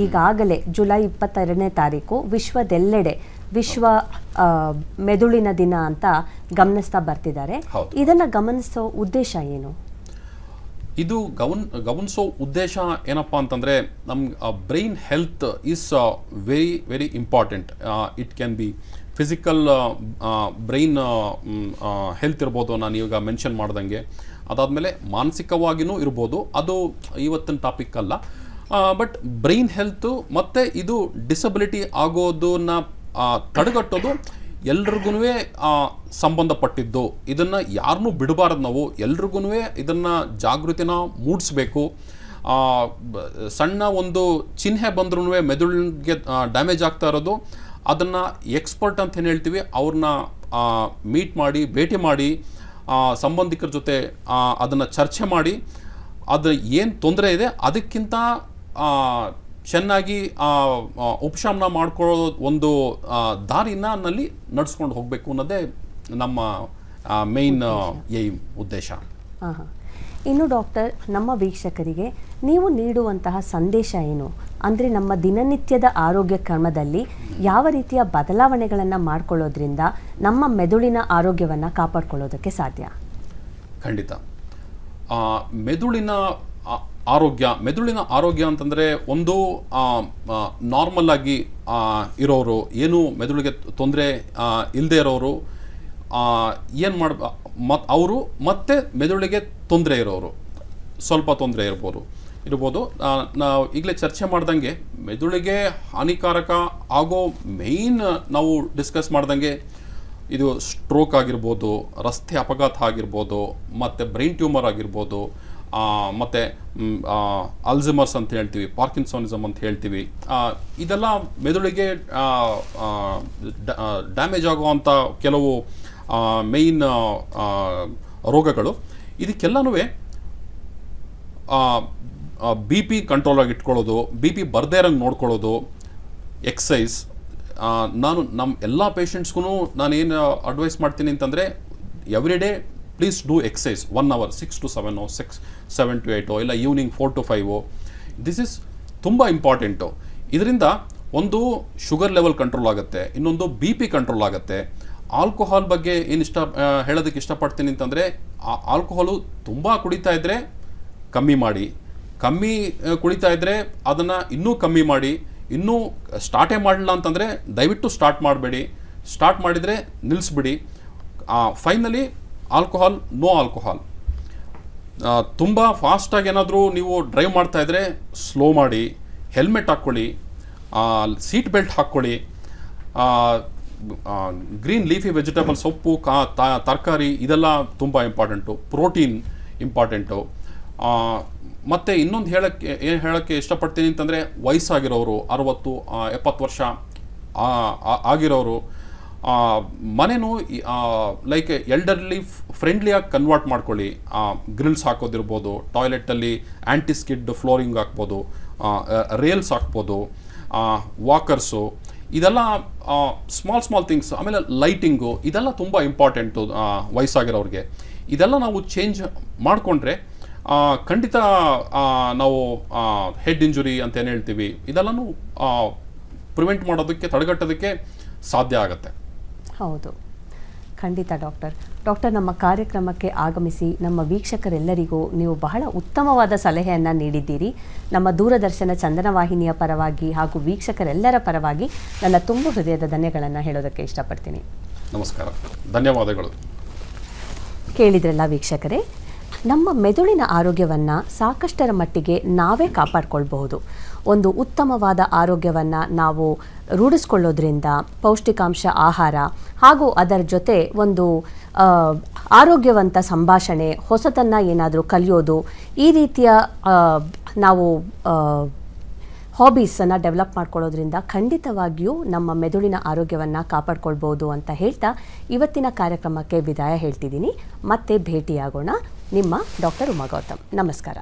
ಈಗಾಗಲೇ ಜುಲೈ 22ನೇ ತಾರೀಕು ವಿಶ್ವದೆಲ್ಲೆಡೆ ವಿಶ್ವ ಮೆದುಳಿನ ದಿನ ಅಂತ ಗಮನಿಸ್ತಾ ಬರ್ತಿದ್ದಾರೆ. ಇದನ್ನು ಗಮನಿಸೋ ಉದ್ದೇಶ ಏನು? ಇದು ಗಮನಿಸೋ ಉದ್ದೇಶ ಏನಪ್ಪ ಅಂತಂದರೆ, ನಮ್ಮ brain health is very very important. It can be physical brain health ಇರ್ಬೋದು, ನಾನು ಇವಾಗ ಮೆನ್ಷನ್ ಮಾಡ್ದಂಗೆ. ಅದಾದಮೇಲೆ ಮಾನಸಿಕವಾಗಿಯೂ ಇರ್ಬೋದು, ಅದು ಇವತ್ತಿನ ಟಾಪಿಕ್ ಅಲ್ಲ. ಬಟ್ ಬ್ರೈನ್ ಹೆಲ್ತು ಮತ್ತು ಇದು ಡಿಸಬಿಲಿಟಿ ಆಗೋದನ್ನ ತಡೆಗಟ್ಟೋದು ಎಲ್ರಿಗೂ ಸಂಬಂಧಪಟ್ಟಿದ್ದು. ಇದನ್ನು ಯಾರನ್ನೂ ಬಿಡಬಾರ್ದು. ನಾವು ಎಲ್ರಿಗೂ ಇದನ್ನು ಜಾಗೃತಿನ ಮೂಡಿಸ್ಬೇಕು. ಸಣ್ಣ ಒಂದು ಚಿಹ್ನೆ ಬಂದ್ರೂ ಮೆದುಳಿಗೆ ಡ್ಯಾಮೇಜ್ ಆಗ್ತಾ ಇರೋದು, ಅದನ್ನು ಎಕ್ಸ್ಪರ್ಟ್ ಅಂತ ಏನು ಹೇಳ್ತೀವಿ ಅವ್ರನ್ನ ಮೀಟ್ ಮಾಡಿ, ಭೇಟಿ ಮಾಡಿ, ಸಂಬಂಧಿಕರ ಜೊತೆ ಅದನ್ನು ಚರ್ಚೆ ಮಾಡಿ, ಅದ್ರ ಏನು ತೊಂದರೆ ಇದೆ ಅದಕ್ಕಿಂತ ಚೆನ್ನಾಗಿ ಉಪಶಮನ ಮಾಡ್ಕೊಳ್ಳೋ ಒಂದು ದಾರಿನ ನಲ್ಲಿ ನಡೆಸ್ಕೊಂಡು ಹೋಗಬೇಕು ಅನ್ನೋದೇ ನಮ್ಮ ಮೇನ್ ಏಮ್, ಉದ್ದೇಶ. ಇನ್ನು ಡಾಕ್ಟರ್, ನಮ್ಮ ವೀಕ್ಷಕರಿಗೆ ನೀವು ನೀಡುವಂತಹ ಸಂದೇಶ ಏನು? ಅಂದರೆ ನಮ್ಮ ದಿನನಿತ್ಯದ ಆರೋಗ್ಯ ಕ್ರಮದಲ್ಲಿ ಯಾವ ರೀತಿಯ ಬದಲಾವಣೆಗಳನ್ನು ಮಾಡಿಕೊಳ್ಳೋದ್ರಿಂದ ನಮ್ಮ ಮೆದುಳಿನ ಆರೋಗ್ಯವನ್ನು ಕಾಪಾಡ್ಕೊಳ್ಳೋದಕ್ಕೆ ಸಾಧ್ಯ? ಖಂಡಿತ. ಮೆದುಳಿನ ಆರೋಗ್ಯ ಅಂತಂದರೆ, ಒಂದು ನಾರ್ಮಲ್ ಆಗಿ ಇರೋರು, ಏನು ಮೆದುಳಿಗೆ ತೊಂದರೆ ಇಲ್ಲದೆ ಇರೋರು ಏನು ಅವರು ಮತ್ತು ಮೆದುಳಿಗೆ ತೊಂದರೆ ಇರೋರು, ಸ್ವಲ್ಪ ತೊಂದರೆ ಇರ್ಬೋದು. ನಾವು ಈಗಲೇ ಚರ್ಚೆ ಮಾಡ್ದಂಗೆ ಮೆದುಳಿಗೆ ಹಾನಿಕಾರಕ ಆಗೋ ಮೇಯ್ನ್ ನಾವು ಡಿಸ್ಕಸ್ ಮಾಡ್ದಂಗೆ ಇದು ಸ್ಟ್ರೋಕ್ ಆಗಿರ್ಬೋದು, ರಸ್ತೆ ಅಪಘಾತ ಆಗಿರ್ಬೋದು, ಮತ್ತು ಬ್ರೈನ್ ಟ್ಯೂಮರ್ ಆಗಿರ್ಬೋದು, ಮತ್ತು ಅಲ್ಝೈಮರ್ಸ್ ಅಂತ ಹೇಳ್ತೀವಿ, ಪಾರ್ಕಿನ್ಸೋನಿಸಮ್ ಅಂತ ಹೇಳ್ತೀವಿ. ಇದೆಲ್ಲ ಮೆದುಳಿಗೆ ಡ್ಯಾಮೇಜ್ ಆಗುವಂಥ ಕೆಲವು ಮೇಯ್ನ್ ರೋಗಗಳು. ಇದಕ್ಕೆಲ್ಲನೂ ಬಿ ಪಿ ಕಂಟ್ರೋಲ್ ಆಗಿ ಇಟ್ಕೊಳ್ಳೋದು, ಬಿ ಪಿ ಬರ್ದೇ ಇರೋಂಗೆ ನೋಡ್ಕೊಳ್ಳೋದು, ಎಕ್ಸಸೈಸ್. ನಾನು ನಮ್ಮ ಎಲ್ಲ ಪೇಷಂಟ್ಸ್ಗೂ ನಾನೇನು ಅಡ್ವೈಸ್ ಮಾಡ್ತೀನಿ ಅಂತಂದರೆ, every day please do exercise 1 hour, 6 to 7 or 7 to 8, ಇಲ್ಲ ಈವ್ನಿಂಗ್ 4 to 5. ದಿಸ್ ಇಸ್ ತುಂಬ ಇಂಪಾರ್ಟೆಂಟು. ಇದರಿಂದ ಒಂದು ಶುಗರ್ ಲೆವೆಲ್ ಕಂಟ್ರೋಲ್ ಆಗುತ್ತೆ, ಇನ್ನೊಂದು ಬಿ ಪಿ ಕಂಟ್ರೋಲ್ ಆಗುತ್ತೆ. ಆಲ್ಕೋಹಾಲ್ ಬಗ್ಗೆ ಏನು ಹೇಳೋದಕ್ಕೆ ಇಷ್ಟಪಡ್ತೀನಿ ಅಂತಂದರೆ, ಆಲ್ಕೋಹಾಲು ತುಂಬ ಕುಡಿತಾ ಇದ್ದರೆ ಕಮ್ಮಿ ಕುಡಿತಾ ಇದ್ದರೆ ಅದನ್ನು ಇನ್ನೂ ಕಮ್ಮಿ ಮಾಡಿ. ಇನ್ನೂ ಸ್ಟಾರ್ಟೇ ಮಾಡಲಿಲ್ಲ ಅಂತಂದರೆ ದಯವಿಟ್ಟು ಸ್ಟಾರ್ಟ್ ಮಾಡಬೇಡಿ. ಸ್ಟಾರ್ಟ್ ಮಾಡಿದರೆ ನಿಲ್ಲಿಸ್ಬಿಡಿ. Finally no alcohol. ತುಂಬ ಫಾಸ್ಟಾಗಿ ಏನಾದರೂ ನೀವು ಡ್ರೈವ್ ಮಾಡ್ತಾಯಿದ್ರೆ ಸ್ಲೋ ಮಾಡಿ, ಹೆಲ್ಮೆಟ್ ಹಾಕ್ಕೊಳ್ಳಿ, ಸೀಟ್ ಬೆಲ್ಟ್ ಹಾಕ್ಕೊಳ್ಳಿ. ಗ್ರೀನ್ ಲೀಫಿ ವೆಜಿಟೇಬಲ್, ಸೊಪ್ಪು, ತರಕಾರಿ ಇದೆಲ್ಲ ತುಂಬ ಇಂಪಾರ್ಟೆಂಟು. Protein important. ಮತ್ತು ಇನ್ನೊಂದು ಹೇಳೋಕ್ಕೆ ಇಷ್ಟಪಡ್ತೀನಿ ಅಂತಂದರೆ, ವಯಸ್ಸಾಗಿರೋರು, 60-70 ವರ್ಷ ಆಗಿರೋರು ಮನೇನು ಲೈಕ್ ಎಲ್ಡರ್ಲಿ ಫ್ರೆಂಡ್ಲಿಯಾಗಿ ಕನ್ವರ್ಟ್ ಮಾಡ್ಕೊಳ್ಳಿ. ಗ್ರಿಲ್ಸ್ ಹಾಕೋದಿರ್ಬೋದು, ಟಾಯ್ಲೆಟಲ್ಲಿ ಆ್ಯಂಟಿ ಸ್ಕಿಡ್ ಫ್ಲೋರಿಂಗ್ ಹಾಕ್ಬೋದು, ರೇಲ್ಸ್ ಹಾಕ್ಬೋದು, ವಾಕರ್ಸು, ಇದೆಲ್ಲ ಸ್ಮಾಲ್ ಥಿಂಗ್ಸ್. ಆಮೇಲೆ ಲೈಟಿಂಗು, ಇದೆಲ್ಲ ತುಂಬ ಇಂಪಾರ್ಟೆಂಟು ವಯಸ್ಸಾಗಿರೋರಿಗೆ. ಇದೆಲ್ಲ ನಾವು ಚೇಂಜ್ ಮಾಡಿಕೊಂಡ್ರೆ ಖಂಡಿತ ನಾವು ಹೆಡ್ ಇಂಜುರಿ ಅಂತ ಏನು ಹೇಳ್ತೀವಿ ಇದೆಲ್ಲನೂ ಪ್ರಿವೆಂಟ್ ಮಾಡೋದಕ್ಕೆ, ತಡೆಗಟ್ಟೋದಕ್ಕೆ ಸಾಧ್ಯ ಆಗುತ್ತೆ. ಹೌದು, ಖಂಡಿತ ಡಾಕ್ಟರ್, ನಮ್ಮ ಕಾರ್ಯಕ್ರಮಕ್ಕೆ ಆಗಮಿಸಿ ನಮ್ಮ ವೀಕ್ಷಕರೆಲ್ಲರಿಗೂ ನೀವು ಬಹಳ ಉತ್ತಮವಾದ ಸಲಹೆಯನ್ನು ನೀಡಿದ್ದೀರಿ. ನಮ್ಮ ದೂರದರ್ಶನ ಚಂದನ ವಾಹಿನಿಯ ಪರವಾಗಿ ಹಾಗೂ ವೀಕ್ಷಕರೆಲ್ಲರ ಪರವಾಗಿ ನನ್ನ ತುಂಬ ಹೃದಯದ ಧನ್ಯಗಳನ್ನು ಹೇಳೋದಕ್ಕೆ ಇಷ್ಟಪಡ್ತೀನಿ. ನಮಸ್ಕಾರ, ಧನ್ಯವಾದಗಳು. ಕೇಳಿದ್ರಲ್ಲ ವೀಕ್ಷಕರೇ, ನಮ್ಮ ಮೆದುಳಿನ ಆರೋಗ್ಯವನ್ನು ಸಾಕಷ್ಟರ ಮಟ್ಟಿಗೆ ನಾವೇ ಕಾಪಾಡಿಕೊಳ್ಬಹುದು. ಒಂದು ಉತ್ತಮವಾದ ಆರೋಗ್ಯವನ್ನು ನಾವು ರೂಢಿಸ್ಕೊಳ್ಳೋದ್ರಿಂದ ಪೌಷ್ಟಿಕಾಂಶ ಆಹಾರ ಹಾಗೂ ಅದರ ಜೊತೆ ಒಂದು ಆರೋಗ್ಯವಂತ ಸಂಭಾಷಣೆ, ಹೊಸತನ್ನು ಏನಾದರೂ ಕಲಿಯೋದು, ಈ ರೀತಿಯ ನಾವು ಹಾಬೀಸನ್ನು ಡೆವಲಪ್ ಮಾಡ್ಕೊಳ್ಳೋದ್ರಿಂದ ಖಂಡಿತವಾಗಿಯೂ ನಮ್ಮ ಮೆದುಳಿನ ಆರೋಗ್ಯವನ್ನು ಕಾಪಾಡ್ಕೊಳ್ಬೋದು ಅಂತ ಹೇಳ್ತಾ ಇವತ್ತಿನ ಕಾರ್ಯಕ್ರಮಕ್ಕೆ ವಿದಾಯ ಹೇಳ್ತಿದ್ದೀನಿ. ಮತ್ತೆ ಭೇಟಿಯಾಗೋಣ. ನಿಮ್ಮ ಡಾಕ್ಟರ್ ಉಮಾ ಗೌತಮ್. ನಮಸ್ಕಾರ.